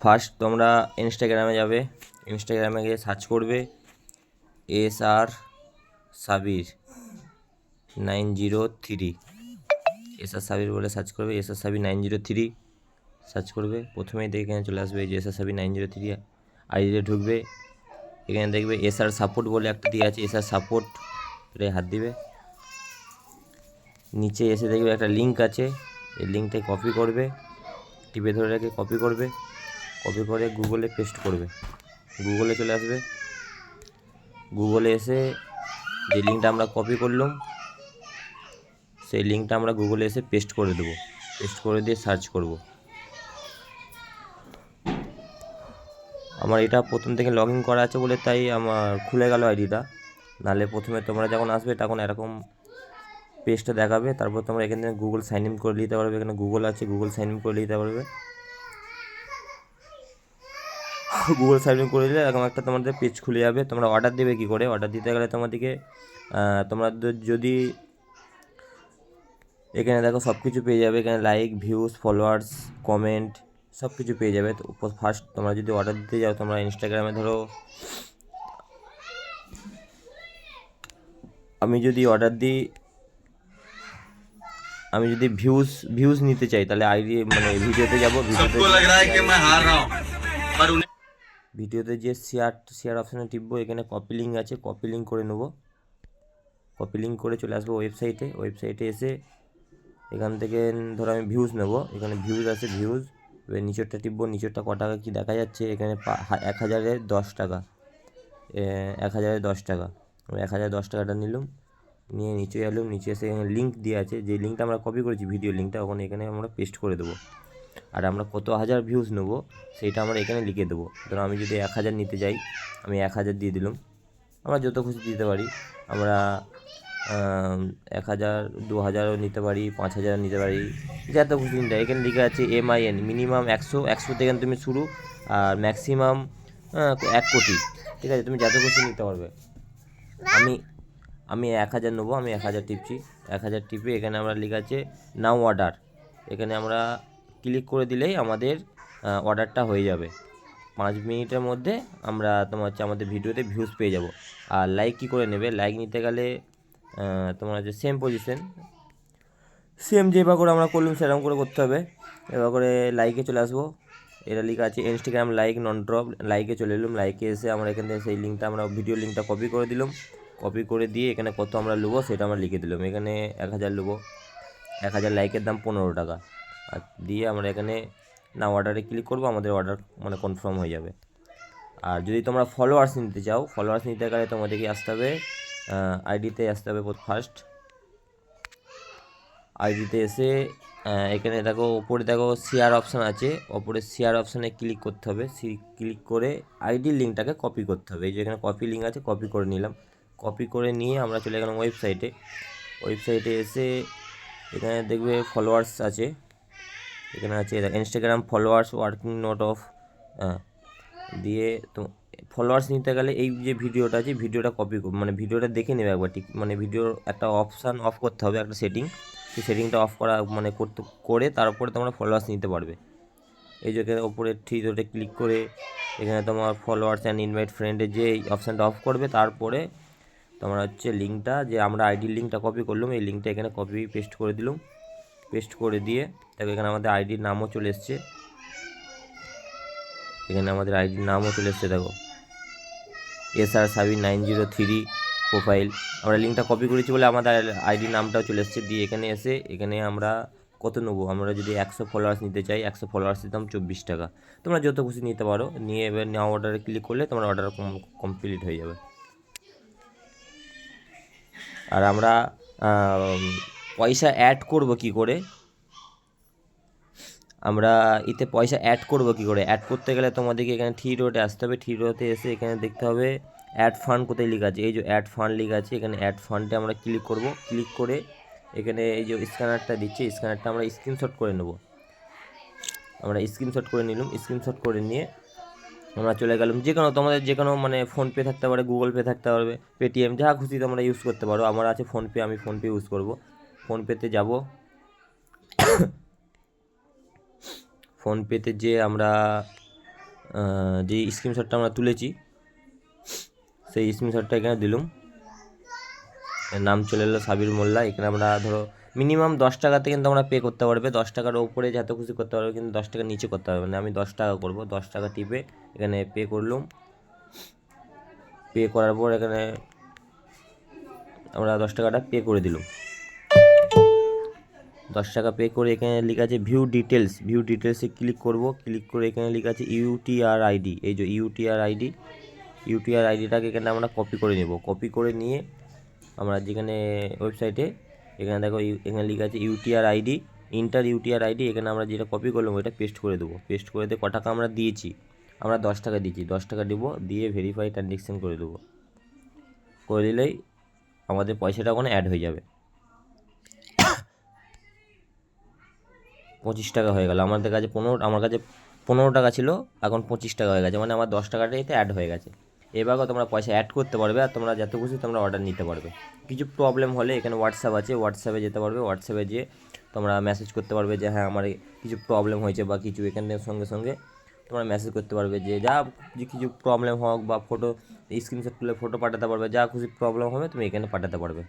First তোমরা ইনস্টাগ্রামে যাবে, ইনস্টাগ্রামে গিয়ে সার্চ করবে SR সাবির 903, SR সাবির বলে সার্চ করবে, SR সাবির 903 সার্চ করবে। প্রথমেই দেখে এখানে চলে আসবে এই যে SR সাবির 903 আইডিতে ঢুকবে। এখানে দেখবে SR সাপোর্ট বলে একটা দিয়ে আছে, SR সাপোর্ট রে হাত দিবে। নিচে এসে দেখবে একটা লিঙ্ক আছে, এই লিঙ্কটাই কপি করবে, টিপে ধরে রেখে কপি করবে, কপি করে গুগলে পেস্ট করবে। গুগলে চলে আসবে, গুগলে এসে যে লিঙ্কটা আমরা কপি করলাম সেই লিঙ্কটা আমরা গুগলে এসে পেস্ট করে দেবো, পেস্ট করে দিয়ে সার্চ করব। আমার এটা প্রথম থেকে লগ ইন করা আছে বলে তাই আমার খুলে গেল আইডিটা, নাহলে প্রথমে তোমরা যখন আসবে তখন এরকম পেজটা দেখাবে, তারপর তোমরা এখানে গুগল সাইন ইন করে নিতে পারবে। এখানে গুগল আছে, গুগল সাইন ইন করে নিতে পারবে। গুগল সাইন ইন করে দিলে এরকম একটা তোমাদের পেজ খুলে যাবে। তোমরা অর্ডার দেবে কী করে? অর্ডার দিতে গেলে তোমাদেরকে তোমাদের যদি এখানে দেখো সব কিছু পেয়ে যাবে, এখানে লাইক, ভিউজ, ফলোয়ার্স, কমেন্ট সব কিছু পেয়ে যাবে। তো ফার্স্ট তোমরা যদি অর্ডার দিতে যাও, তোমরা ইনস্টাগ্রামে ধরো আমি যদি অর্ডার দিই, আমি যদি ভিউজ নিতে চাই তাহলে আইডি মানে ভিডিওতে যাব, ভিডিওতে যে শেয়ার অপশানে টিপবো, এখানে কপি লিঙ্ক আছে, কপি লিঙ্ক করে নেবো। কপি লিঙ্ক করে চলে আসবো ওয়েবসাইটে। ওয়েবসাইটে এসে এখান থেকে ধরো আমি ভিউজ নেবো, এখানে ভিউজ আছে, ভিউজ এবার নিচেরটা টিপবো। নিচেরটা ক টাকা কী দেখা যাচ্ছে এখানে 1010 টাকা, 1010 টাকা। আমি 1010 টাকাটা নিলাম, নিয়ে নিচে এলাম। নিচে এসে এখানে লিঙ্ক দিয়ে আছে, যে লিঙ্কটা আমরা কপি করেছি ভিডিও লিঙ্কটা, ওখানে এখানে আমরা পেস্ট করে দেবো। আর আমরা কত হাজার ভিউজ নেবো সেইটা আমরা এখানে লিখে দেবো। ধরো আমি যদি 1000 নিতে যাই, আমি 1000 দিয়ে দিলাম। আমরা যত খুশি দিতে পারি, আমরা 1000, 2000ও নিতে পারি, 5000ও নিতে পারি, যত খুশি নিতে। এখানে লিখে আছে MIN, মিনিমাম 100 থেকে তুমি শুরু, আর ম্যাক্সিমাম 1 কোটি। ঠিক আছে, তুমি যত খুশি নিতে পারবে। আমি 1000 নেবো, আমি 1000 টিপছি। 1000 টিপে এখানে আমরা লেখা আছে নাও অর্ডার, এখানে আমরা ক্লিক করে দিলেই আমাদের অর্ডারটা হয়ে যাবে। 5 মিনিটের মধ্যে আমরা তোমার হচ্ছে আমাদের ভিডিওতে ভিউজ পেয়ে যাব। আর লাইক কী করে নেবে? লাইক নিতে গেলে তোমার হচ্ছে সেম পজিশন, সেম যেভাবে করে আমরা করলাম সেরকম করে করতে হবে। এবার করে লাইকে চলে আসবো, এটা লেখা আছে ইনস্টাগ্রাম লাইক নন ড্রপ। লাইকে চলে এলাম, লাইকে এসে আমরা এখান থেকে সেই লিঙ্কটা আমরা ভিডিও লিঙ্কটা কপি করে দিলাম। কপি করে দিয়ে এখানে কত আমরা নেবো সেটা আমরা লিখে দিলাম। এখানে 1000 নেবো, 1000 লাইকের দাম 15 টাকা। আর দিয়ে আমরা এখানে না অর্ডারে ক্লিক করবো, আমাদের অর্ডার মানে কনফার্ম হয়ে যাবে। আর যদি তোমরা ফলোয়ার্স নিতে চাও, ফলোয়ার্স নিতে গেলে তোমাদেরকে আসতে হবে আইডিতে আসতে হবে। ফার্স্ট আইডিতে এসে এখানে দেখো ওপরে দেখো শেয়ার অপশান আছে, ওপরে শেয়ার অপশানে ক্লিক করতে হবে। ক্লিক করে আইডির লিঙ্কটাকে কপি করতে হবে। এই যে এখানে কপি লিঙ্ক আছে, কপি করে নিলাম। কপি করে নিয়ে আমরা চলে গেলাম ওয়েবসাইটে। ওয়েবসাইটে এসে এখানে দেখবে ফলোয়ার্স আছে, এখানে আছে Instagram followers working note of, দিয়ে তো ফলোয়ার্স নিতে গেলে এই যে ভিডিওটা আছে, ভিডিওটা কপি মানে ভিডিওটা দেখে নেবে একবার, ঠিক মানে ভিডিওর একটা অপশান অফ করতে হবে, একটা সেটিং, সেই সেটিংটা অফ করা মানে করে তারপরে তোমরা ফলোয়ার্স নিতে পারবে। এই যে এখানে ওপরে থ্রি ডটে ক্লিক করে এখানে তোমার ফলোয়ার্স অ্যান্ড ইনভাইট ফ্রেন্ডের যে অপশানটা অফ করবে, তারপরে তোমরা হচ্ছে লিঙ্কটা যে আমরা আইডির লিঙ্কটা কপি করলাম, এই লিঙ্কটা এখানে কপি পেস্ট করে দিলাম। পেস্ট করে দিয়ে দেখো এখানে আমাদের আইডির নামও চলে এসছে, এখানে আমাদের আইডির নামও চলে এসছে দেখো SR সাবির 903 প্রোফাইল। আমরা লিঙ্কটা কপি করেছি বলে আমাদের আইডির নামটাও চলে এসছে। দিয়ে এখানে এসে এখানে আমরা কত নেবো, আমরা যদি 100 ফলোয়ার্স নিতে চাই, 100 ফলোয়ার্সের দাম 24 টাকা। তোমরা যত খুশি নিতে পারো, নিয়ে এবার নাও অর্ডারে ক্লিক করলে তোমার অর্ডার কমপ্লিট হয়ে যাবে। আর আমরা পয়সা অ্যাড করব কি করে, আমরা এতে পয়সা অ্যাড করব কি করে? অ্যাড করতে গেলে তোমাদেরকে এখানে থ্রি ডটে আসতে হবে। থ্রি ডটে এসে এখানে দেখতে হবে অ্যাড ফান্ড কোথায় লেখা আছে, এই যে অ্যাড ফান্ড লেখা আছে, এখানে অ্যাড ফান্ডে আমরা ক্লিক করব। ক্লিক করে এখানে এই যে স্ক্যানারটা দিচ্ছে, স্ক্যানারটা আমরা স্ক্রিনশট করে নেব। আমরা স্ক্রিনশট করে নিলাম। স্ক্রিনশট করে নিয়ে আমরা চলে গেলাম যে কোনো তোমাদের যে কোনো মানে ফোনপে থাকতে পারে, গুগল পে থাকতে পারবে, পেটিএম, যা খুশি তোমরা ইউজ করতে পারো। আমার আছে ফোনপে, আমি ফোনপে ইউজ করব। ফোনপেতে যাব, ফোনপেতে যে আমরা যে স্ক্রিনশটটা আমরা তুলেছি সেই স্ক্রিনশটটা এখানে দিলাম। নাম চলে এলো সাবির মোল্লা। এখানে আমরা ধরো মিনিমাম 10 টাকাতে কিন্তু আমরা পে করতে পারবে। 10 টাকার ওপরে যত খুশি করতে পারবে, কিন্তু 10 টাকার নিচে করতে পারবে না। আমি 10 টাকা করবো। 10 টাকা টিপে এখানে পে করলাম। পে করার পর এখানে আমরা 10 টাকাটা পে করে দিলাম। 10 টাকা পে করে এখানে লেখা আছে ভিউ ডিটেলস। ভিউ ডিটেলসে ক্লিক করব। ক্লিক করে এখানে লেখা আছে ইউটিআর আইডি। এই যে ইউটিআর আইডিটাকে এখানে আমরা কপি করে নেব। কপি করে নিয়ে আমরা যেখানে ওয়েবসাইটে এখানে দেখো এখানে লেখা আছে UTR ID, inter UTR ID. এখানে আমরা যেটা কপি করলাম ওইটা পেস্ট করে দেবো। পেস্ট করে দিয়ে ক টাকা আমরা দিয়েছি, আমরা 10 টাকা দিয়েছি, 10 টাকা দেবো, দিয়ে ভেরিফাই ট্রানজ্যাকশন করে দেবো। করে দিলেই আমাদের পয়সাটা ওখানে অ্যাড হয়ে যাবে। 25 টাকা হয়ে গেল। আমার কাছে 15 টাকা ছিল, এখন 25 টাকা হয়ে গেছে, মানে আমার 10 টাকাটা এতে অ্যাড হয়ে গেছে। এবারও তোমরা পয়সা অ্যাড করতে পারবে আর তোমরা যত খুশি তোমরা অর্ডার নিতে পারবে। কিছু প্রবলেম হলে এখানে হোয়াটসঅ্যাপ আছে, হোয়াটসঅ্যাপে যেতে পারবে। হোয়াটসঅ্যাপে যেয়ে তোমরা মেসেজ করতে পারবে যে হ্যাঁ আমার কিছু প্রবলেম হয়েছে বা কিছু, এখানে সঙ্গে সঙ্গে তোমরা মেসেজ করতে পারবে যে যে কিছু প্রবলেম হোক বা ফটো স্ক্রিনশট তুলে ফটো পাঠাতে পারবে। যা খুশি প্রবলেম হবে তুমি এখানে পাঠাতে পারবে।